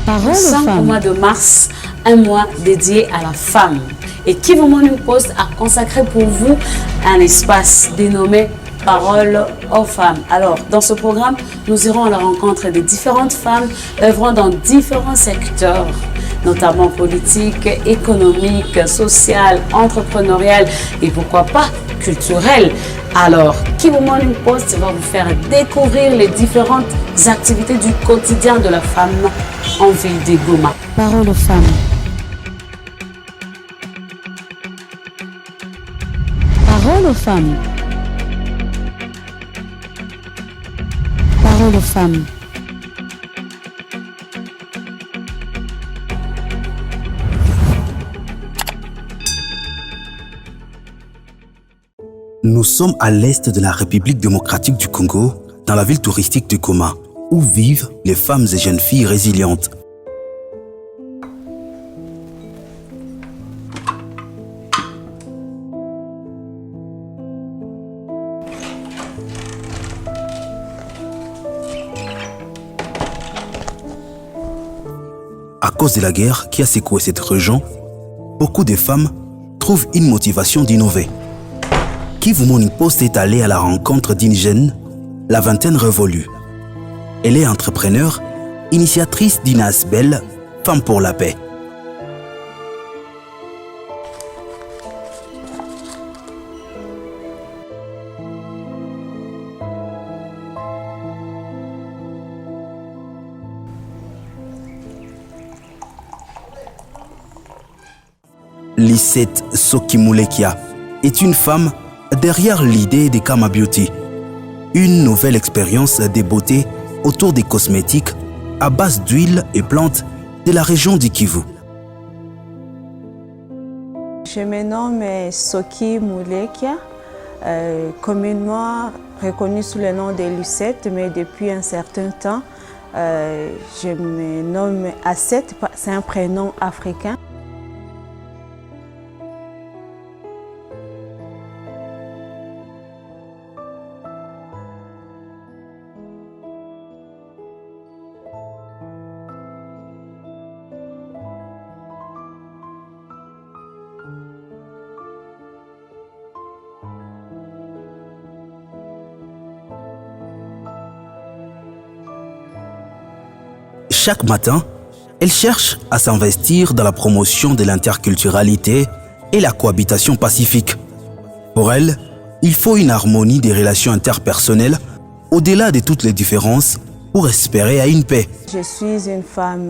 Nous sommes au mois de mars, un mois dédié à la femme. Et Kivu Morning Post a consacré pour vous un espace dénommé Parole aux femmes. Alors, dans ce programme, nous irons à la rencontre des différentes femmes œuvrant dans différents secteurs, notamment politique, économique, social, entrepreneurial et pourquoi pas culturel. Alors, Kivu Morning Post va vous faire découvrir les différentes activités du quotidien de la femme en ville de Goma. Parole aux femmes. Parole aux femmes. Parole aux femmes. Nous sommes à l'est de la République démocratique du Congo, dans la ville touristique de Goma, où vivent les femmes et jeunes filles résilientes. À cause de la guerre qui a secoué cette région, beaucoup de femmes trouvent une motivation d'innover. Kivu Morning Post est allé à la rencontre d'une jeune, la vingtaine révolue. Elle est entrepreneure, initiatrice d'une ASBEL, Femme pour la paix. Lisette Sokimulekia est une femme derrière l'idée de Kama Beauty, une nouvelle expérience de beauté autour des cosmétiques à base d'huile et plantes de la région du Kivu. Je me nomme Soki Mulekia, communément reconnue sous le nom de Lucette, mais depuis un certain temps, je me nomme Asset, c'est un prénom africain. Chaque matin, elle cherche à s'investir dans la promotion de l'interculturalité et la cohabitation pacifique. Pour elle, il faut une harmonie des relations interpersonnelles au-delà de toutes les différences pour espérer à une paix. Je suis une femme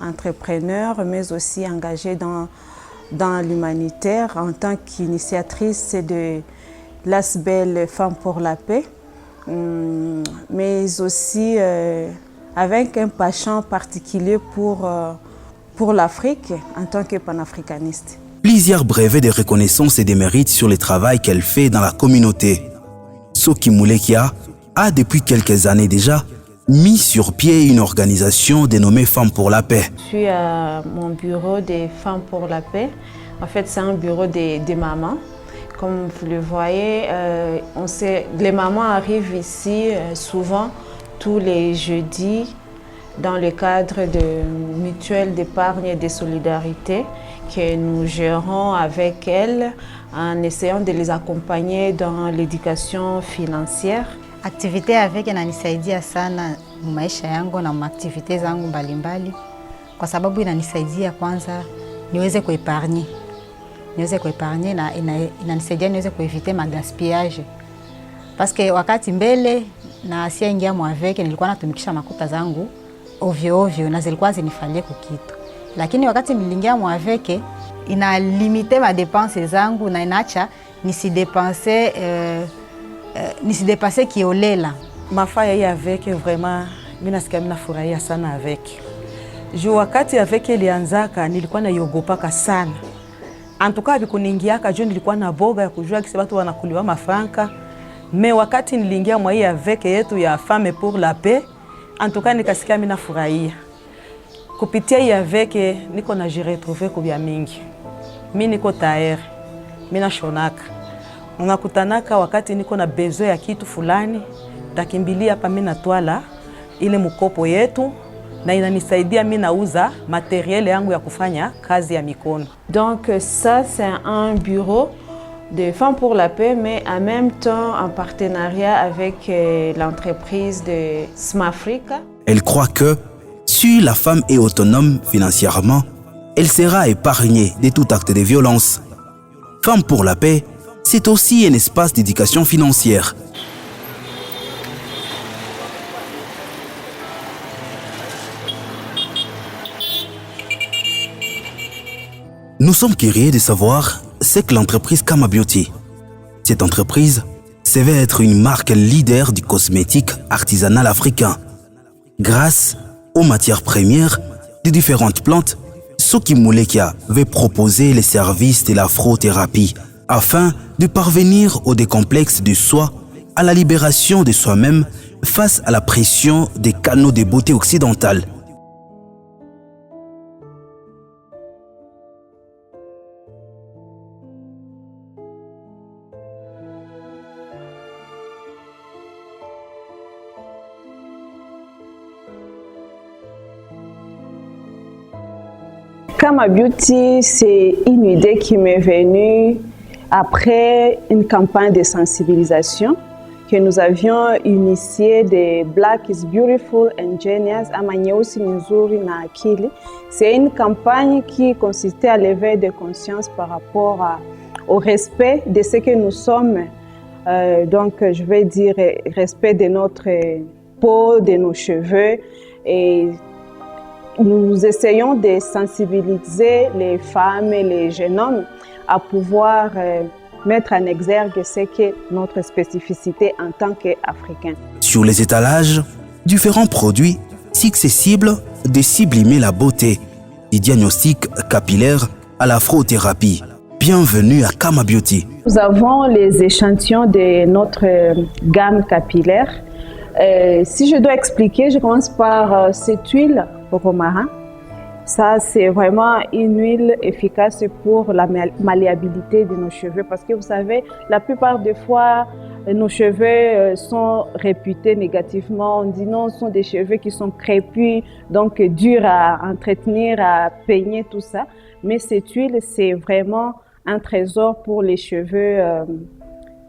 entrepreneur, mais aussi engagée dans l'humanitaire en tant qu'initiatrice de l'ASBEL Femme pour la paix, mais aussi avec un penchant particulier pour l'Afrique en tant que panafricaniste. Plusieurs brevets de reconnaissance et de mérites sur le travail qu'elle fait dans la communauté. Soki Mulekia a depuis quelques années déjà mis sur pied une organisation dénommée Femmes pour la paix. Je suis à mon bureau des Femmes pour la paix. En fait, c'est un bureau des mamans. Comme vous le voyez, les mamans arrivent ici souvent tous les jeudis dans le cadre de mutuelles d'épargne et de solidarité que nous gérons avec elles en essayant de les accompagner dans l'éducation financière. Activité avec inanisaidia sana maisha yangu na activite zangu mbalimbali kwa sababu inanisaidia kwanza niweze kuepargne na inanisaidia niweze kuevite magaspillage parce que wakati mbele na asia ingia mwaveke nilikuwa natumikisha makuta zangu ovyo ovyo na zilikuwa zinifalie kukitu, lakini wakati nilingia mwaveke ina limite ma dépenses zangu na inacha nisidepense kiolela. Mafaya hii avec vraiment mimi nasikia mimi nafurahia sana avec. Juu wakati avec ilianzaka nilikuwa naiogopa sana. Antuka bikuningiaka juu nilikuwa na boga ya kujua kisi watu wanakuliwa mafranka. Mais wakati niliingia mwa hii avec yetu ya Femme pour la paix, antuka nikasikia mimi nafurahia. Kupitia hii avec niko na jiretrouver kubya mingi. Mimi niko tayari. Mimi nashonaka. Unakutanaka wakati niko na besoin ya kitu fulani, takimbilia hapa mimi natwala ile mkopo yetu na inanisaidia mimi nauza materiel yangu ya kufanya kazi ya mikono. Donc ça c'est un bureau de Femmes pour la Paix, mais en même temps en partenariat avec l'entreprise de Smafrica. Elle croit que si la femme est autonome financièrement, elle sera épargnée de tout acte de violence. Femmes pour la Paix, c'est aussi un espace d'éducation financière. Nous sommes curieux de savoir ce que l'entreprise Kama Beauty. Cette entreprise se veut être une marque leader du cosmétique artisanal africain. Grâce aux matières premières de différentes plantes, Soki Mulekia veut proposer les services de l'afrothérapie afin de parvenir au décomplexe de soi, à la libération de soi-même face à la pression des canaux de beauté occidentales. Kama Beauty, c'est une idée qui m'est venue après une campagne de sensibilisation que nous avions initiée de Black is Beautiful and Genius ama Nyeusi ni nzuri na akili. C'est une campagne qui consistait à lever des consciences par rapport au respect de ce que nous sommes. Donc, je vais dire respect de notre peau, de nos cheveux. Et nous essayons de sensibiliser les femmes et les jeunes hommes à pouvoir mettre en exergue ce qu'est notre spécificité en tant qu'Africains. Sur les étalages, différents produits successibles de sublimer la beauté, du diagnostic capillaire à l'afrothérapie. Bienvenue à Kama Beauty. Nous avons les échantillons de notre gamme capillaire. Si je dois expliquer, je commence par cette huile romarin. Ça, c'est vraiment une huile efficace pour la malléabilité de nos cheveux parce que vous savez, la plupart des fois, nos cheveux sont réputés négativement. On dit non, ce sont des cheveux qui sont crépus, donc durs à entretenir, à peigner, tout ça. Mais cette huile, c'est vraiment un trésor pour les cheveux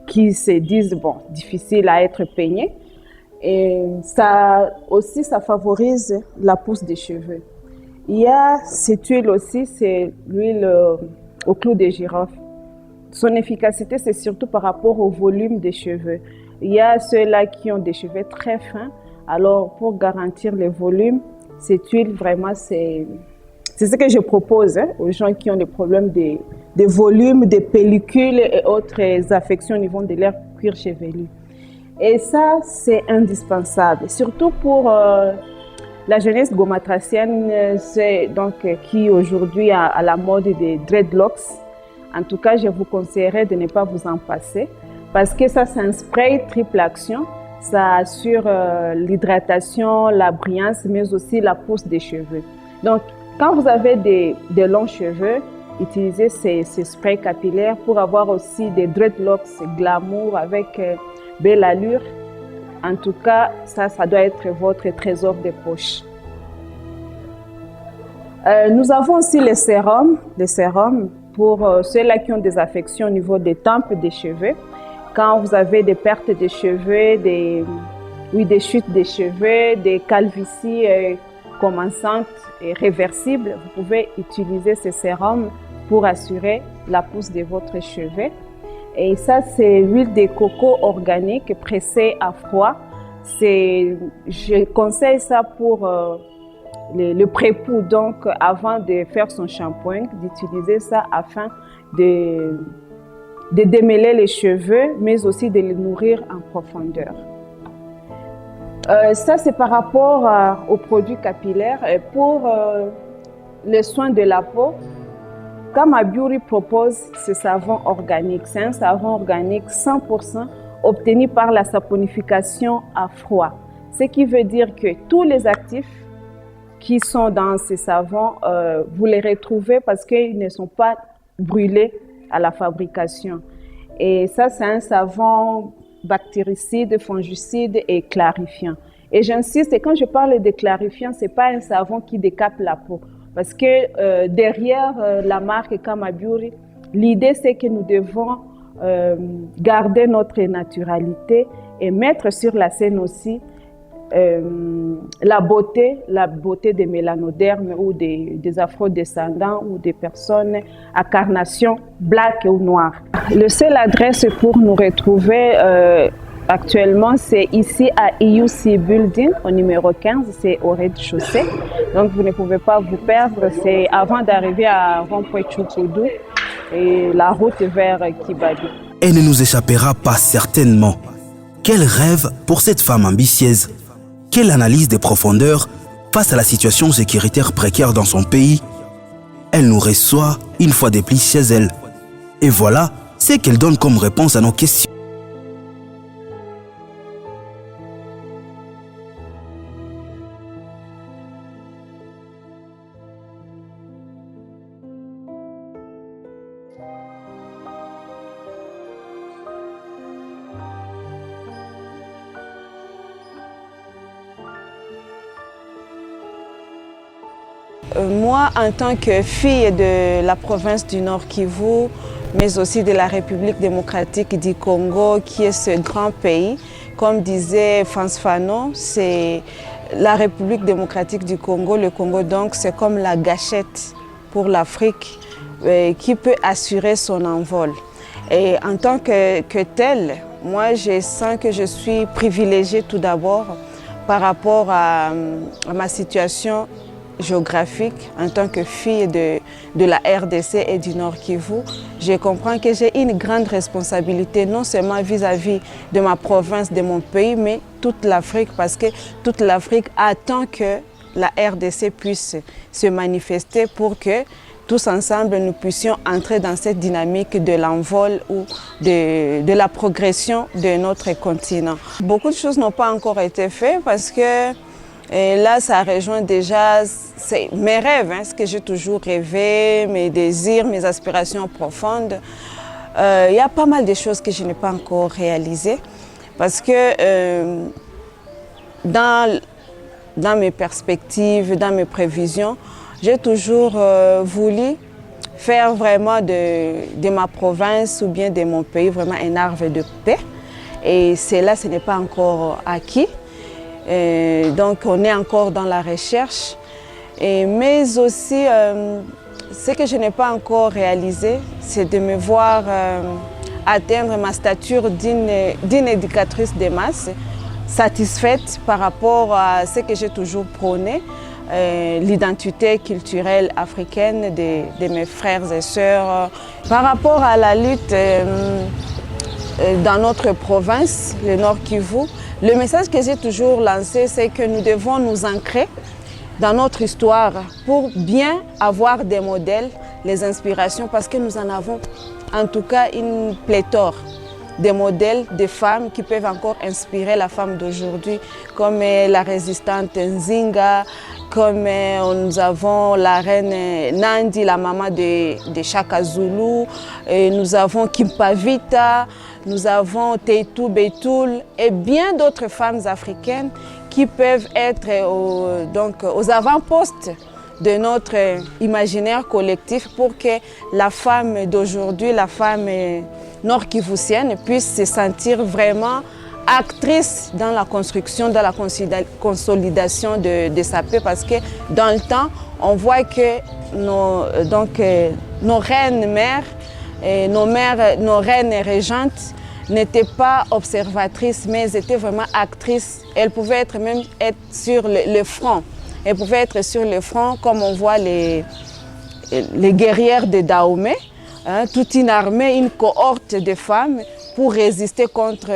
qui se disent, bon, difficiles à être peignés. Et ça aussi, ça favorise la pousse des cheveux. Il y a cette huile aussi, c'est l'huile au clou de girofle. Son efficacité, c'est surtout par rapport au volume des cheveux. Il y a ceux-là qui ont des cheveux très fins. Alors, pour garantir le volume, cette huile, vraiment, c'est ce que je propose aux gens qui ont des problèmes de volume, de pellicules et autres affections au niveau de leur cuir chevelu. Et ça, c'est indispensable, surtout pour la jeunesse gomatracienne, donc, qui aujourd'hui a à la mode des dreadlocks. En tout cas, je vous conseillerais de ne pas vous en passer parce que ça, c'est un spray triple action. Ça assure l'hydratation, la brillance, mais aussi la pousse des cheveux. Donc, quand vous avez des longs cheveux, utilisez ces sprays capillaires pour avoir aussi des dreadlocks glamour avec belle allure. En tout cas, ça doit être votre trésor de poche. Nous avons aussi les sérums pour ceux-là qui ont des affections au niveau des tempes des cheveux. Quand vous avez des pertes de cheveux, des chutes de cheveux, des calvities commençantes et réversibles, vous pouvez utiliser ces sérums pour assurer la pousse de votre cheveux. Et ça, c'est l'huile de coco organique pressée à froid. Je conseille ça pour le pré-pou, donc avant de faire son shampoing, d'utiliser ça afin de démêler les cheveux, mais aussi de les nourrir en profondeur. Ça, c'est par rapport aux produits capillaires. Et pour les soins de la peau, Kama Beauty propose ce savon organique. C'est un savon organique 100% obtenu par la saponification à froid. Ce qui veut dire que tous les actifs qui sont dans ces savons, vous les retrouvez parce qu'ils ne sont pas brûlés à la fabrication. Et ça, c'est un savon bactéricide, fongicide et clarifiant. Et j'insiste, et quand je parle de clarifiant, ce n'est pas un savon qui décape la peau. Parce que derrière la marque Kamabiuri, l'idée c'est que nous devons garder notre naturalité et mettre sur la scène aussi la beauté des mélanodermes ou des afrodescendants ou des personnes à carnation black ou noire. Le seul adresse pour nous retrouver actuellement, c'est ici à EUC Building, au numéro 15, c'est au rez-de-chaussée. Donc vous ne pouvez pas vous perdre, c'est avant d'arriver à Rond-Point Tchoukoudou et la route vers Kibali. Elle ne nous échappera pas certainement. Quel rêve pour cette femme ambitieuse! Quelle analyse des profondeurs face à la situation sécuritaire précaire dans son pays? Elle nous reçoit une fois de plus chez elle. Et voilà ce qu'elle donne comme réponse à nos questions. Moi, en tant que fille de la province du Nord Kivu, mais aussi de la République démocratique du Congo, qui est ce grand pays, comme disait Frantz Fanon, c'est la République démocratique du Congo. Le Congo, donc, c'est comme la gâchette pour l'Afrique qui peut assurer son envol. Et en tant que telle, moi, je sens que je suis privilégiée tout d'abord par rapport à ma situation géographique en tant que fille de la RDC et du Nord Kivu. Je comprends que j'ai une grande responsabilité, non seulement vis-à-vis de ma province, de mon pays, mais toute l'Afrique, parce que toute l'Afrique attend que la RDC puisse se manifester pour que tous ensemble nous puissions entrer dans cette dynamique de l'envol ou de la progression de notre continent. Beaucoup de choses n'ont pas encore été faites parce que et là, ça rejoint déjà mes rêves, hein, ce que j'ai toujours rêvé, mes désirs, mes aspirations profondes. Il y a pas mal de choses que je n'ai pas encore réalisées parce que dans mes perspectives, dans mes prévisions, j'ai toujours voulu faire vraiment de ma province ou bien de mon pays vraiment un arbre de paix. Et cela, ce n'est pas encore acquis. Donc on est encore dans la recherche, mais aussi ce que je n'ai pas encore réalisé, c'est de me voir atteindre ma stature d'une éducatrice de masse, satisfaite par rapport à ce que j'ai toujours prôné, l'identité culturelle africaine de mes frères et sœurs. Par rapport à la lutte dans notre province, le Nord Kivu, le message que j'ai toujours lancé, c'est que nous devons nous ancrer dans notre histoire pour bien avoir des modèles, les inspirations, parce que nous en avons en tout cas une pléthore de modèles de femmes qui peuvent encore inspirer la femme d'aujourd'hui, comme la résistante Nzinga, comme nous avons la reine Nandi, la maman de Shaka Zulu, et nous avons Kimpavita, nous avons Teitu Betoul et bien d'autres femmes africaines qui peuvent être aux avant-postes de notre imaginaire collectif pour que la femme d'aujourd'hui, la femme nord-kivusienne puisse se sentir vraiment actrice dans la construction, dans la consolidation de sa paix, parce que dans le temps, on voit que nos reines mères, nos reines régentes n'étaient pas observatrices, mais elles étaient vraiment actrices. Elles pouvaient être sur le front. Elles pouvaient être sur le front, comme on voit les guerrières de Dahomey, hein, toute une armée, une cohorte de femmes pour résister contre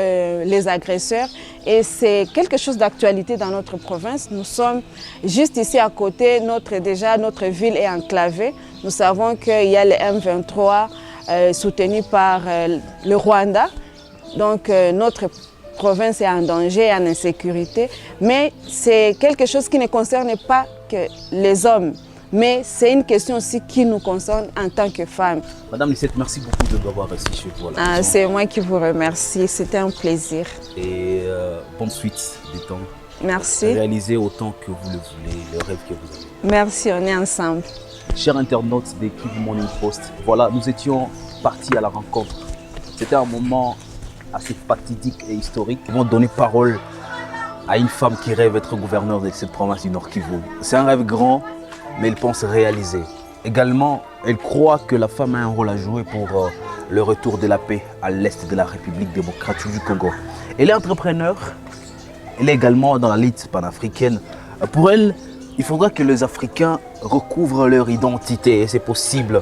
les agresseurs. Et c'est quelque chose d'actualité dans notre province. Nous sommes juste ici à côté, notre ville est enclavée. Nous savons qu'il y a le M23 soutenu par le Rwanda. Donc notre province est en danger, en insécurité. Mais c'est quelque chose qui ne concerne pas que les hommes. Mais c'est une question aussi qui nous concerne en tant que femmes. Madame Lisette, merci beaucoup de m'avoir reçu chez vous. C'est moi qui vous remercie, c'était un plaisir. Et bonne suite des temps Merci. réaliser autant que vous le voulez, le rêve que vous avez. Merci, on est ensemble. Chers internautes de Kivu Morning Post, voilà, nous étions partis à la rencontre. C'était un moment assez fatidique et historique. Ils vont donner parole à une femme qui rêve d'être gouverneure de cette province du Nord Kivu. C'est un rêve grand, mais elle pense réaliser. Également, elle croit que la femme a un rôle à jouer pour le retour de la paix à l'est de la République démocratique du Congo. Elle est entrepreneur, elle est également dans la lutte panafricaine. Pour elle, il faudra que les Africains recouvrent leur identité et c'est possible.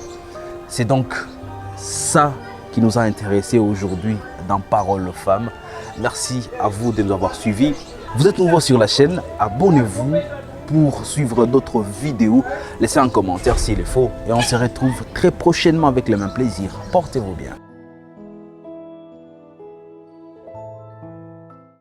C'est donc ça qui nous a intéressés aujourd'hui dans Parole aux femmes. Merci à vous de nous avoir suivis. Vous êtes nouveau sur la chaîne, abonnez-vous pour suivre d'autres vidéos. Laissez un commentaire s'il est faux et on se retrouve très prochainement avec le même plaisir. Portez-vous bien.